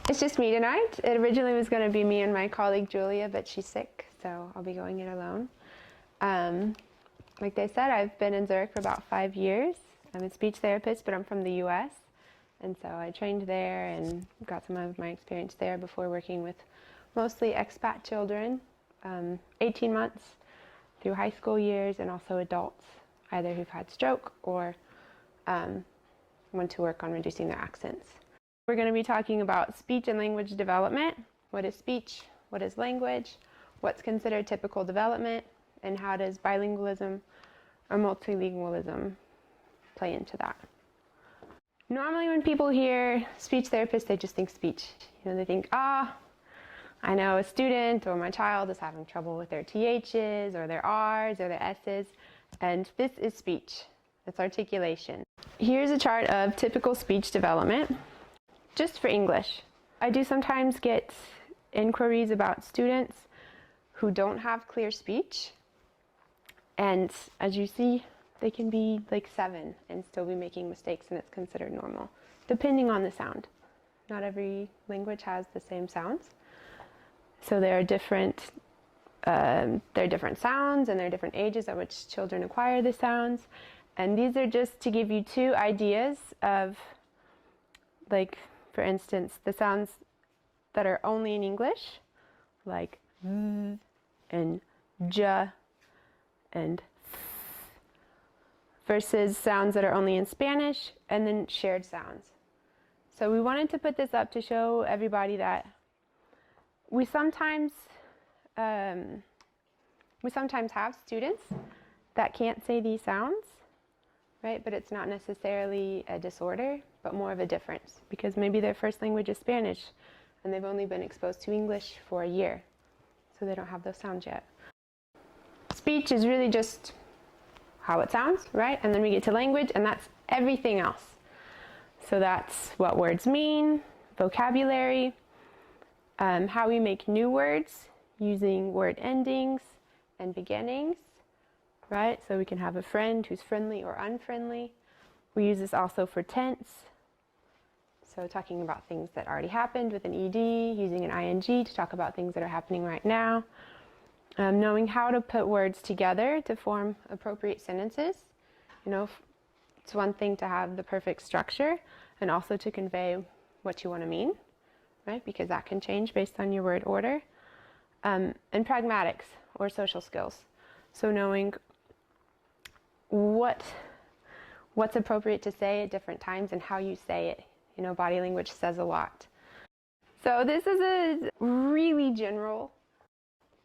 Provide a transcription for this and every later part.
It's just me tonight. It originally was going to be me and my colleague Julia, but she's sick, so I'll be going it alone. Like they said, I've been in Zurich for about 5 years. I'm a speech therapist, but I'm from the US, and so I trained there and got some of my experience there before working with mostly expat children, 18 months through high school years, and also adults, either who've had stroke or want to work on reducing their accents. We're going to be talking about speech and language development. What is speech? What is language? What's considered typical development? And how does bilingualism or multilingualism play into that? Normally when people hear speech therapist, they just think speech. They think, I know a student or my child is having trouble with their THs or their Rs or their Ss, and this is speech. It's articulation. Here's a chart of typical speech development, just for English. I do sometimes get inquiries about students who don't have clear speech, and as you see, they can be like 7 and still be making mistakes, and it's considered normal, depending on the sound. Not every language has the same sounds. So there are different sounds, and there are different ages at which children acquire the sounds. And these are just to give you 2 ideas of, like, for instance, the sounds that are only in English, like and j and versus sounds that are only in Spanish, and then shared sounds. So we wanted to put this up to show everybody that we sometimes have students that can't say these sounds, right? But it's not necessarily a disorder, but more of a difference, because maybe their first language is Spanish and they've only been exposed to English for a year, so they don't have those sounds yet. Speech is really just how it sounds, right? And then we get to language, and that's everything else. So that's what words mean, vocabulary, how we make new words using word endings and beginnings, right? So we can have a friend who's friendly or unfriendly. We use this also for tense. So talking about things that already happened with an ED, using an ING to talk about things that are happening right now. Knowing how to put words together to form appropriate sentences. It's one thing to have the perfect structure and also to convey what you want to mean, right? Because that can change based on your word order. And pragmatics, or social skills. So knowing what's appropriate to say at different times and how you say it. Body language says a lot. So this is a really general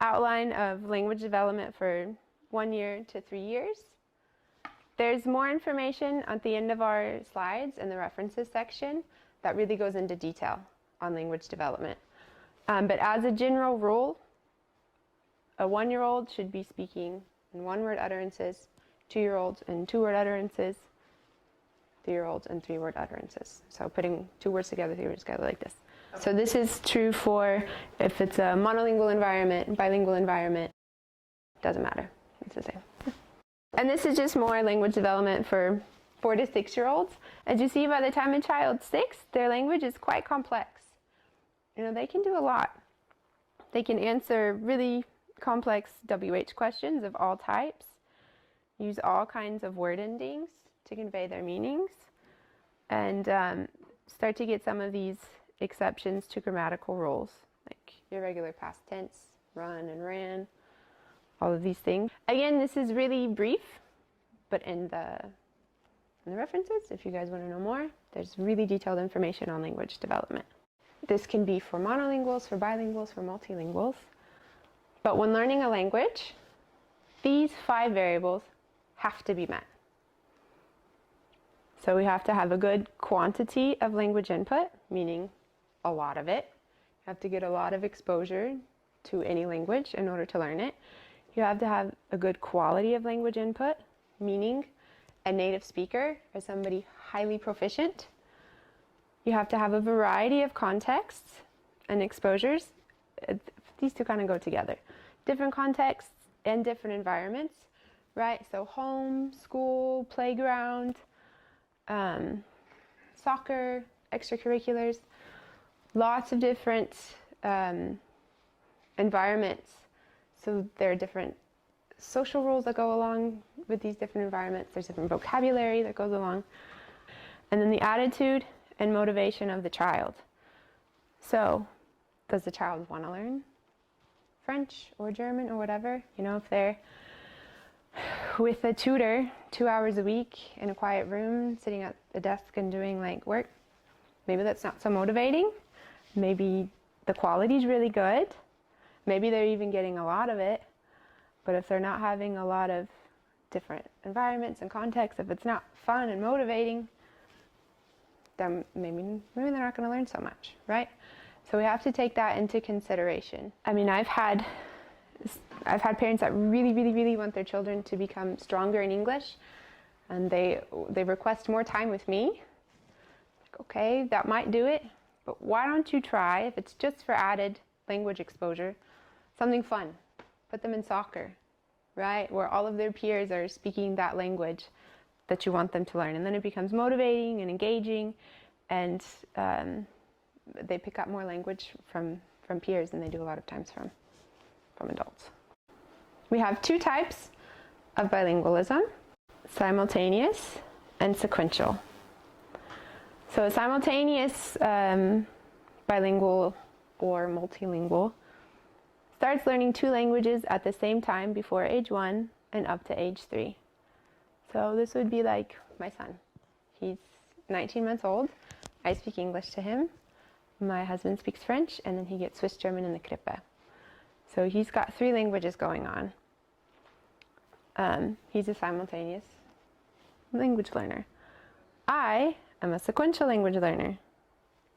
outline of language development for 1 year to 3 years. There's more information at the end of our slides in the references section that really goes into detail on language development. But as a general rule, a 1-year-old should be speaking in 1-word utterances, 2-year-olds in 2-word utterances, 3-year-olds in 3-word utterances. So putting 2 words together, 3 words together like this. So this is true for if it's a monolingual environment, bilingual environment, doesn't matter, it's the same. And this is just more language development for 4 to 6-year-olds. As you see, by the time a child's 6, their language is quite complex. They can do a lot. They can answer really complex WH questions of all types, use all kinds of word endings to convey their meanings, and start to get some of these exceptions to grammatical rules, like irregular past tense, run and ran, all of these things. Again, this is really brief, but in the references, if you guys want to know more, there's really detailed information on language development. This can be for monolinguals, for bilinguals, for multilinguals. But when learning a language, these 5 variables have to be met. So we have to have a good quantity of language input, meaning a lot of it. You have to get a lot of exposure to any language in order to learn it. You have to have a good quality of language input, meaning a native speaker or somebody highly proficient. You have to have a variety of contexts and exposures. These 2 kind of go together. Different contexts and different environments, right? So home, school, playground, soccer, extracurriculars. lots of different environments. So there are different social rules that go along with these different environments. There's different vocabulary that goes along. And then the attitude and motivation of the child. So, does the child want to learn French or German or whatever? You know, if they're with a tutor 2 hours a week in a quiet room, sitting at the desk and doing like work, maybe that's not so motivating. Maybe the quality's really good. Maybe they're even getting a lot of it. But if they're not having a lot of different environments and contexts, if it's not fun and motivating, then maybe they're not going to learn so much, right? So we have to take that into consideration. I mean, I've had parents that really want their children to become stronger in English, and they request more time with me. Like, okay, that might do it, but why don't you try, if it's just for added language exposure, something fun. Put them in soccer, right? Where all of their peers are speaking that language that you want them to learn. And then it becomes motivating and engaging, and they pick up more language from peers than they do a lot of times from adults. We have two types of bilingualism: simultaneous and sequential. So a simultaneous bilingual or multilingual starts learning two languages at the same time before age 1 and up to age 3. So this would be like my son. He's 19 months old. I speak English to him. My husband speaks French, and then he gets Swiss German in the Krippe. So he's got 3 languages going on. He's a simultaneous language learner. I am a sequential language learner.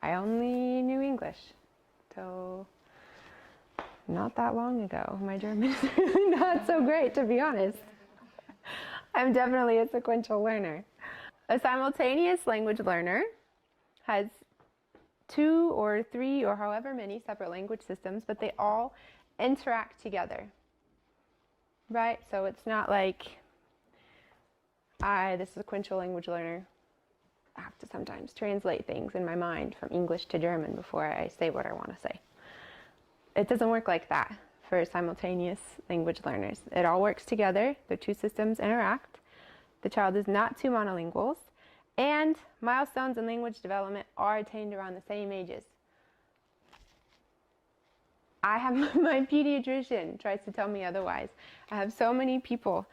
I only knew English till not that long ago. My German is really not so great, to be honest. I'm definitely a sequential learner. A simultaneous language learner has 2 or 3 or however many separate language systems, but they all interact together, right? So it's not like this sequential language learner, I have to sometimes translate things in my mind from English to German before I say what I want to say. It doesn't work like that for simultaneous language learners. It all works together. The 2 systems interact. The child is not 2 monolinguals, and milestones in language development are attained around the same ages. I have my pediatrician tries to tell me otherwise. I have so many people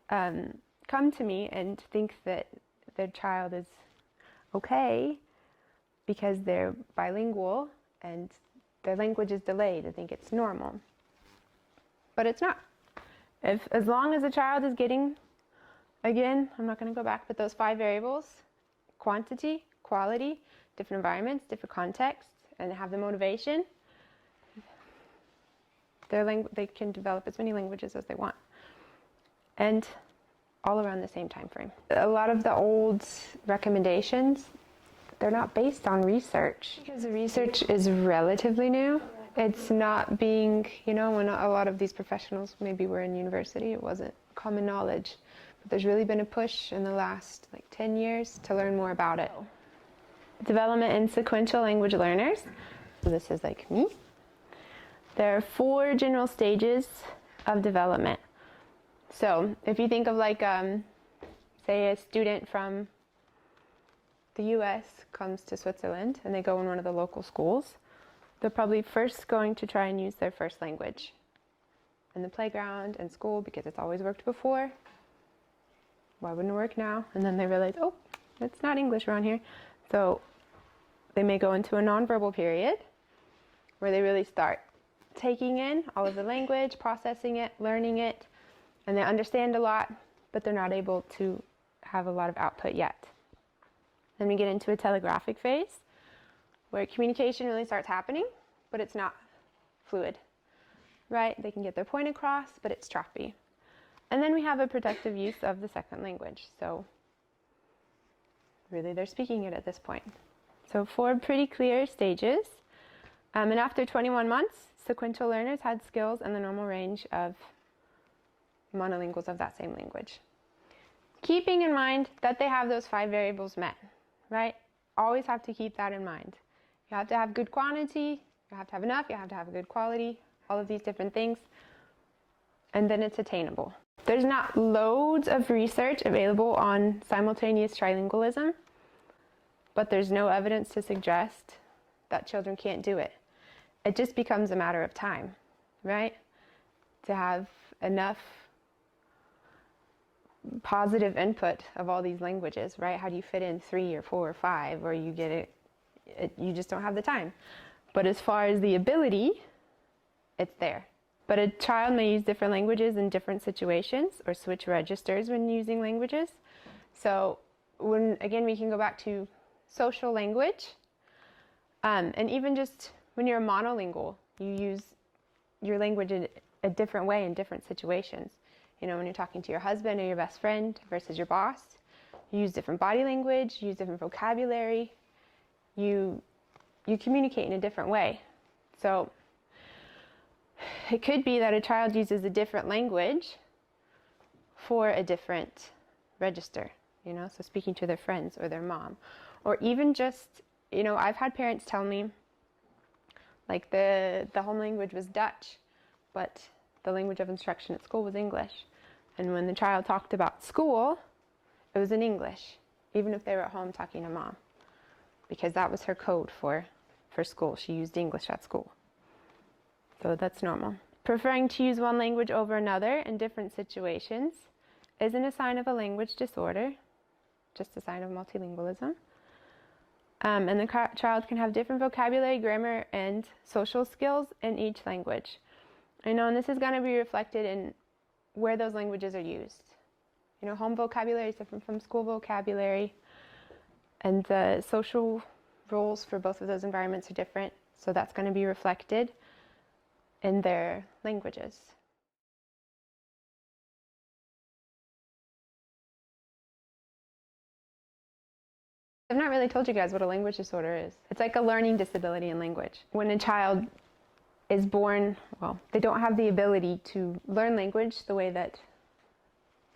come to me and think that their child is okay because they're bilingual and their language is delayed. I think it's normal. But it's not. As long as a child is getting, again, I'm not going to go back, but those 5 variables, quantity, quality, different environments, different contexts, and have the motivation, they can develop as many languages as they want. And all around the same time frame. A lot of the old recommendations, they're not based on research, because the research is relatively new. It's not being, when a lot of these professionals maybe were in university, it wasn't common knowledge. But there's really been a push in the last 10 years to learn more about it. Development in sequential language learners. So this is like me. There are 4 general stages of development. So if you think of say a student from the US comes to Switzerland and they go in one of the local schools, they're probably first going to try and use their first language in the playground and school because it's always worked before. Why wouldn't it work now? And then they realize, oh, it's not English around here. So they may go into a nonverbal period where they really start taking in all of the language, processing it, learning it, and they understand a lot, but they're not able to have a lot of output yet. Then we get into a telegraphic phase, where communication really starts happening, but it's not fluid, right? They can get their point across, but it's choppy. And then we have a productive use of the second language. So really they're speaking it at this point. So 4 pretty clear stages. And after 21 months, sequential learners had skills in the normal range of monolinguals of that same language. Keeping in mind that they have those 5 variables met, right? Always have to keep that in mind. You have to have good quantity, you have to have enough, you have to have a good quality, all of these different things, and then it's attainable. There's not loads of research available on simultaneous trilingualism, but there's no evidence to suggest that children can't do it. It just becomes a matter of time, right? To have enough positive input of all these languages, right? How do you fit in 3 or 4 or 5, or you get it, you just don't have the time. But as far as the ability, it's there. But a child may use different languages in different situations or switch registers when using languages. So again, we can go back to social language. And even just when you're monolingual, you use your language in a different way in different situations. You know, when you're talking to your husband or your best friend versus your boss, you use different body language, you use different vocabulary, you communicate in a different way. So it could be that a child uses a different language for a different register, you know, so speaking to their friends or their mom. Or even just, you know, I've had parents tell me, like the home language was Dutch, but the language of instruction at school was English. And when the child talked about school, it was in English, even if they were at home talking to mom, because that was her code for school. She used English at school. So that's normal. Preferring to use one language over another in different situations isn't a sign of a language disorder, just a sign of multilingualism. And the child can have different vocabulary, grammar, and social skills in each language. I know, and this is going to be reflected in where those languages are used. You know, home vocabulary is different from school vocabulary, and the social roles for both of those environments are different, so that's going to be reflected in their languages. I've not really told you guys what a language disorder is. It's like a learning disability in language. When a child is born, well, they don't have the ability to learn language the way that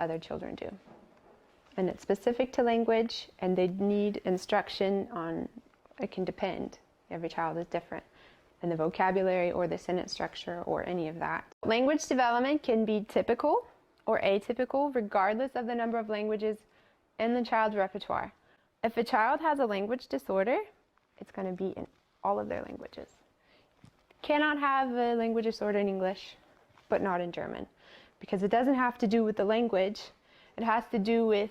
other children do. And it's specific to language, and they need instruction on, it can depend. Every child is different in the vocabulary or the sentence structure or any of that. Language development can be typical or atypical regardless of the number of languages in the child's repertoire. If a child has a language disorder, it's going to be in all of their languages. Cannot have a language disorder in English, but not in German, because it doesn't have to do with the language. It has to do with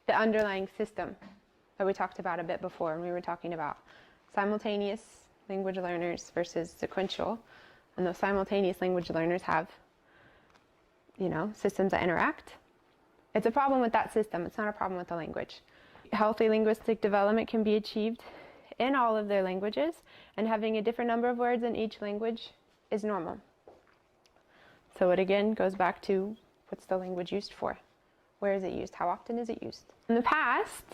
the underlying system that we talked about a bit before when we were talking about simultaneous language learners versus sequential. And those simultaneous language learners have, you know, systems that interact. It's a problem with that system. It's not a problem with the language. Healthy linguistic development can be achieved in all of their languages, and having a different number of words in each language is normal. So it again goes back to, what's the language used for? Where is it used? How often is it used? In the past,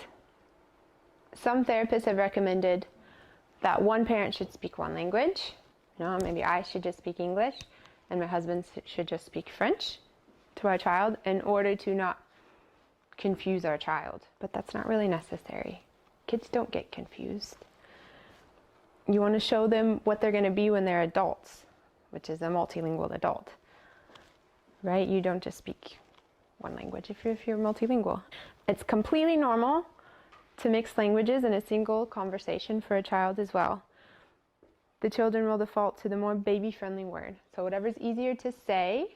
some therapists have recommended that one parent should speak one language. You know, maybe I should just speak English and my husband should just speak French to our child in order to not confuse our child. But that's not really necessary. Kids don't get confused. You want to show them what they're going to be when they're adults, which is a multilingual adult, right? You don't just speak one language if you're multilingual. It's completely normal to mix languages in a single conversation for a child as well. The children will default to the more baby-friendly word. So whatever's easier to say,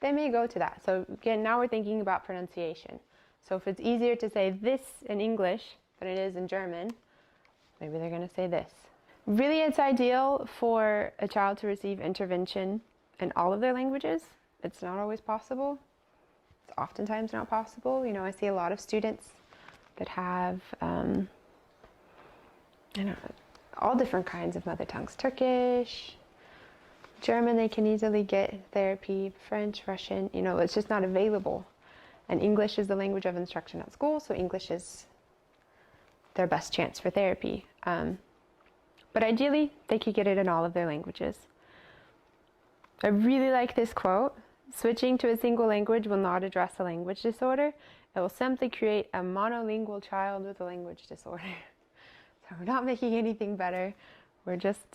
they may go to that. So again, now we're thinking about pronunciation. So if it's easier to say this in English than it is in German, maybe they're going to say this. Really, it's ideal for a child to receive intervention in all of their languages. It's not always possible. It's oftentimes not possible. You know, I see a lot of students that have, all different kinds of mother tongues. Turkish, German, they can easily get therapy, French, Russian, you know, it's just not available. And English is the language of instruction at school, so English is their best chance for therapy. But ideally, they could get it in all of their languages. I really like this quote. Switching to a single language will not address a language disorder. It will simply create a monolingual child with a language disorder. So we're not making anything better. We're just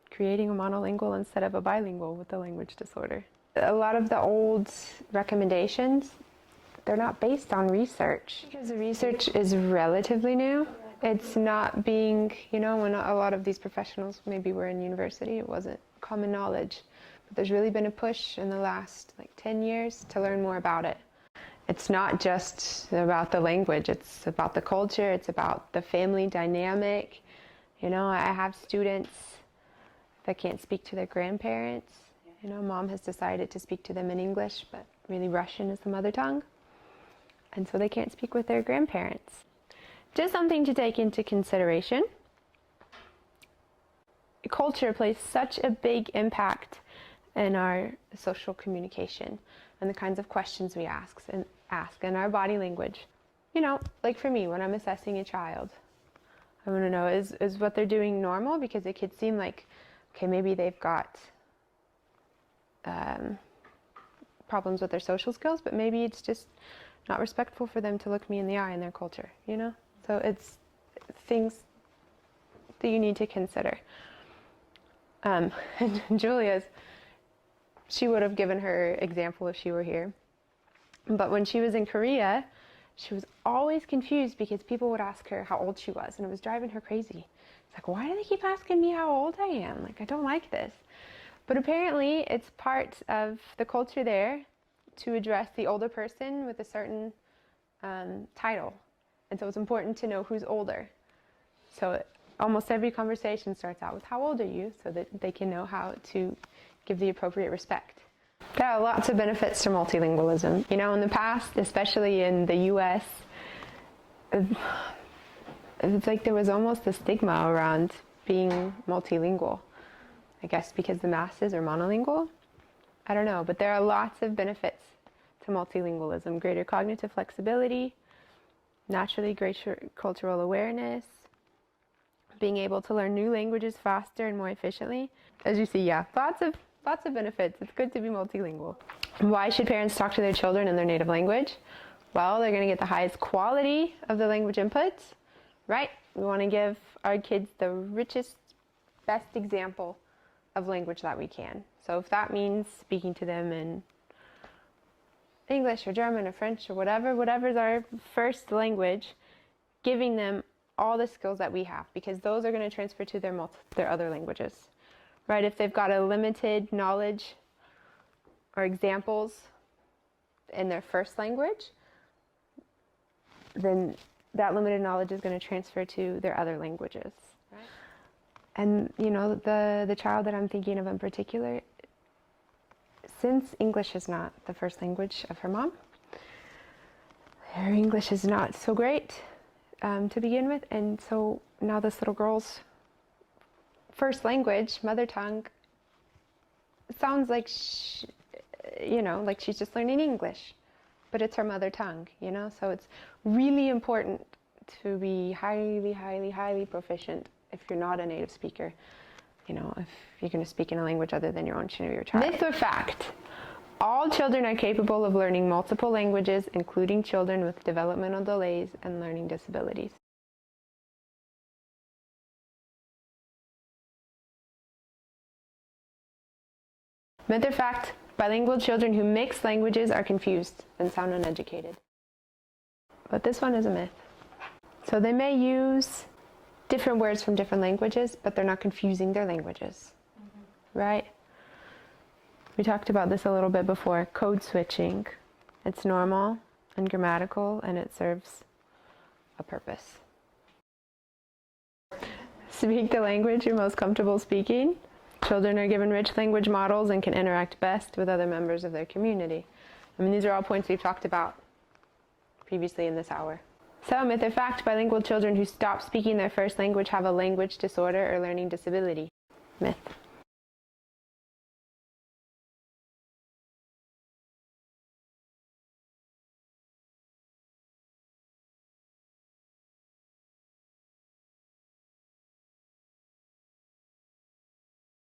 creating a monolingual instead of a bilingual with a language disorder. A lot of the old recommendations, they're not based on research because the research is relatively new. It's not being, when a lot of these professionals maybe were in university, it wasn't common knowledge. But there's really been a push in the last 10 years to learn more about it. It's not just about the language, it's about the culture, it's about the family dynamic. I have students that can't speak to their grandparents. Mom has decided to speak to them in English, but really Russian is the mother tongue. And so they can't speak with their grandparents. Just something to take into consideration. Culture plays such a big impact in our social communication and the kinds of questions we ask and our body language. Like for me, when I'm assessing a child, I want to know, is what they're doing normal? Because it could seem like, okay, maybe they've got problems with their social skills, but maybe it's just not respectful for them to look me in the eye in their culture, So it's things that you need to consider. And Julia's, she would have given her example if she were here. But when she was in Korea, she was always confused because people would ask her how old she was, and it was driving her crazy. It's like, why do they keep asking me how old I am? I don't like this. But apparently it's part of the culture there to address the older person with a certain title. And so it's important to know who's older. So almost every conversation starts out with, how old are you? So that they can know how to give the appropriate respect. There are lots of benefits to multilingualism. In the past, especially in the US, it's like there was almost a stigma around being multilingual. I guess because the masses are monolingual. I don't know, but there are lots of benefits to multilingualism. Greater cognitive flexibility, naturally greater cultural awareness, being able to learn new languages faster and more efficiently. As you see, lots of benefits. It's good to be multilingual. Why should parents talk to their children in their native language? Well, they're going to get the highest quality of the language inputs, right? We want to give our kids the richest, best example of language that we can. So if that means speaking to them in English or German or French or whatever's our first language, giving them all the skills that we have, because those are going to transfer to their other languages, right? If they've got a limited knowledge or examples in their first language, then that limited knowledge is going to transfer to their other languages. Right. And the child that I'm thinking of in particular, since English is not the first language of her mom, her English is not so great to begin with, and so now this little girl's first language, mother tongue, sounds like like she's just learning English, but it's her mother tongue, so it's really important to be highly, highly, highly proficient if you're not a native speaker, if you're going to speak in a language other than your own to know your child. Myth or fact? All children are capable of learning multiple languages, including children with developmental delays and learning disabilities. Myth or fact? Bilingual children who mix languages are confused and sound uneducated. But this one is a myth. So they may use different words from different languages, but they're not confusing their languages, right? We talked about this a little bit before, code switching. It's normal and grammatical, and it serves a purpose. Speak the language you're most comfortable speaking. Children are given rich language models and can interact best with other members of their community. These are all points we've talked about previously in this hour. So, myth or fact, bilingual children who stop speaking their first language have a language disorder or learning disability. Myth.